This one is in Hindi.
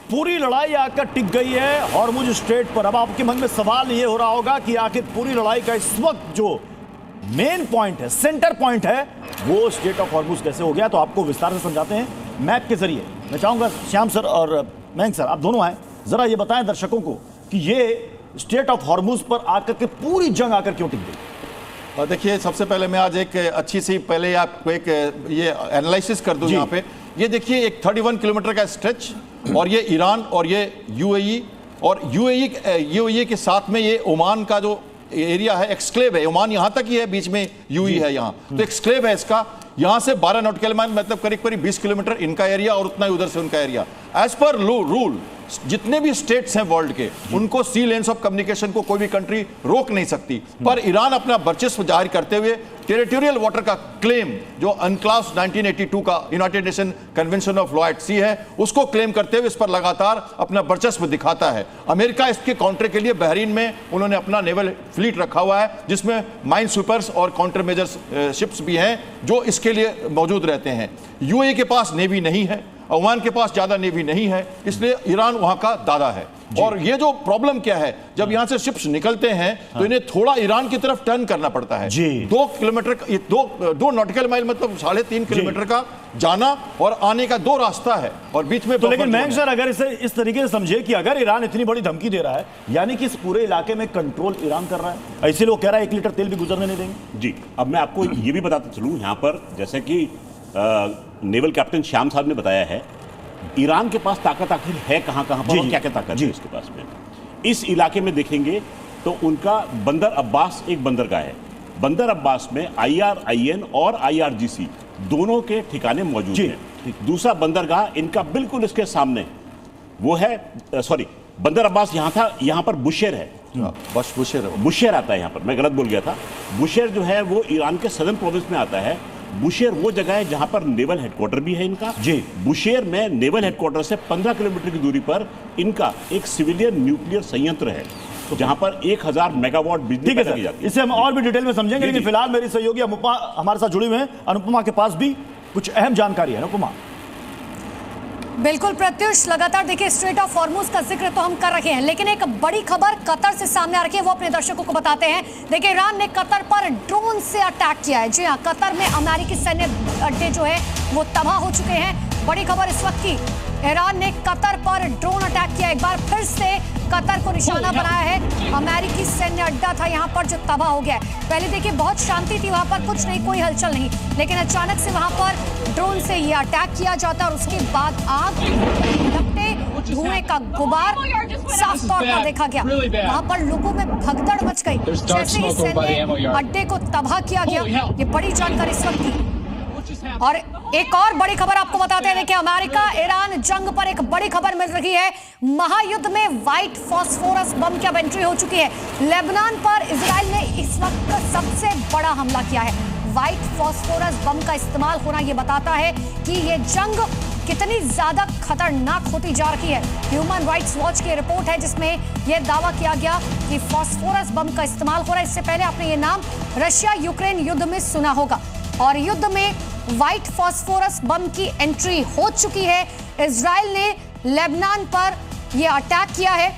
पूरी लड़ाई आकर टिक गई है हॉर्मुज स्ट्रेट पर। अब आपके मन में सवाल ये हो रहा होगा कि आखिर पूरी लड़ाई का इस वक्त जो मेन पॉइंट है, सेंटर पॉइंट है, वो स्ट्रेट ऑफ हॉर्मुज कैसे हो गया। तो आपको विस्तार से समझाते हैं मैप के जरिए। मैं चाहूंगा श्याम सर और मयंक सर, आप दोनों आए, जरा ये बताएं दर्शकों को कि ये स्ट्रेट ऑफ हॉर्मुज पर आकर के पूरी जंग आकर क्यों टिक गई। देखिए, सबसे पहले मैं आज एक अच्छी सी पहले आपको एक ये एनालिसिस कर दूं। यहाँ पे ये देखिए एक 31 किलोमीटर का स्ट्रेच, और ये ईरान और ये यूएई, और यूएई के साथ में ये ओमान का जो एरिया है, एक्सक्लेव है। ओमान यहाँ तक ही है, बीच में यूएई है यहाँ, तो एक्सक्लेव है इसका। यहाँ से 12 नॉटिकल माइल मतलब करीब करीब 20 किलोमीटर इनका एरिया और उतना ही उधर से उनका एरिया। एज पर रूल जितने भी स्टेट्स हैं वर्ल्ड के, उनको सी लेन्स ऑफ कम्युनिकेशन को कोई भी कंट्री रोक नहीं सकती। पर ईरान अपना वर्चस्व जाहिर करते हुए टेरिटोरियल वाटर का क्लेम, जो अनक्लास 1982 का United Nation Convention of Law at Sea है, उसको क्लेम करते हुए इस पर लगातार अपना वर्चस्व दिखाता है। अमेरिका इसके काउंटर के लिए बहरीन में उन्होंने अपना नेवल फ्लीट रखा हुआ है, जिसमें माइन स्वीपर्स और काउंटर मेजर शिप्स भी हैं जो इसके लिए मौजूद रहते हैं। यूएई के पास नेवी नहीं है, ओमान के पास ज्यादा नेवी नहीं है, इसलिए ईरान वहां का दादा है। और ये जो प्रॉब्लम क्या है, जब यहां से शिप्स निकलते हैं तो इन्हें थोड़ा ईरान की तरफ टर्न करना पड़ता है। 2 किलोमीटर, दो नॉटिकल माइल मतलब 3.5 किलोमीटर का जाना और आने का 2 रास्ता है, और बीच में तो लेकिन मयंक सर, अगर इसे इस तरीके से समझे कि अगर ईरान इतनी बड़ी धमकी दे रहा है, यानी कि इस पूरे इलाके में कंट्रोल ईरान कर रहा है, ऐसे लोग कह रहा है 1 लीटर तेल भी गुजरने नहीं देंगे। जी, अब मैं आपको ये भी बताता चलूं यहाँ पर, जैसे कि नेवल कैप्टन श्याम साहब ने बताया है, ईरान के पास ताकत आखिर है कहां पर और क्या क्या ताकत है इसके पास में। इस इलाके में देखेंगे तो उनका बंदर अब्बास एक बंदरगाह है। बंदर अब्बास में IRIN और IRGC दोनों के ठिकाने मौजूद हैं। दूसरा बंदरगाह इनका बिल्कुल इसके सामने वो है, सॉरी, बंदर अब्बास यहाँ था, यहाँ पर बुशेर है। बुशेर आता है यहाँ पर, मैं गलत बोल गया था। बुशेर जो है वो ईरान के सदर्न प्रोविंस में आता है। बुशेर वो जगह है जहां पर नेवल हेडक्वार्टर भी है इनका। बुशेर में नेवल हेडक्वार्टर से 15 किलोमीटर की दूरी पर इनका एक सिविलियन न्यूक्लियर संयंत्र है, जहां पर 1000 मेगावाट बिजली पैदा की जाती है। इसे हम और भी डिटेल में समझेंगे, लेकिन फिलहाल मेरी सहयोगी अनुपमा हमारे साथ जुड़ी हुई है। अनुपमा के पास भी कुछ अहम जानकारी है। अनुपमा। बिल्कुल प्रत्युष, लगातार देखिए स्ट्रेट ऑफ हॉर्मुज का जिक्र तो हम कर रहे हैं, लेकिन एक बड़ी खबर कतर से सामने आ रही है, वो अपने दर्शकों को बताते हैं। देखिए, ईरान ने कतर पर ड्रोन से अटैक किया है। जी हाँ, कतर में अमेरिकी सैन्य अड्डे जो है वो तबाह हो चुके हैं। बड़ी खबर इस वक्त की, ईरान ने कतर पर ड्रोन अटैक किया। एक बार फिर से कतर को निशाना बनाया है। अमेरिकी सैन्य अड्डा था यहाँ पर जो तबाह हो गया है। पहले देखिए बहुत शांति थी वहां पर, कुछ नहीं, कोई हलचल नहीं, लेकिन अचानक से वहां पर ड्रोन से ये अटैक किया जाता है और उसके बाद आग लगते धुएं का गुबार साफ तौर पर देखा गया। वहां पर लोगों में भगदड़ मच गई जैसे ही सैन्य अड्डे को तबाह किया गया। ये बड़ी जानकारी इस वक्त की। और एक और बड़ी खबर आपको बताते हैं, देखिए अमेरिका ईरान जंग पर एक बड़ी खबर मिल रही है। महायुद्ध में व्हाइट फास्फोरस बम की अब एंट्री हो चुकी है। लेबनान पर इजराइल ने इस वक्त सबसे बड़ा हमला किया है। व्हाइट फास्फोरस बम का इस्तेमाल होना यह बताता है कि यह जंग कितनी ज्यादा खतरनाक होती जा रही है। ह्यूमन राइट्स वॉच की रिपोर्ट है जिसमें यह दावा किया गया कि फास्फोरस बम का इस्तेमाल हो रहा है। इससे पहले आपने ये नाम रशिया यूक्रेन युद्ध में सुना होगा, और युद्ध में व्हाइट फास्फोरस बम की एंट्री हो चुकी है। इजराइल ने लेबनान पर यह अटैक किया है।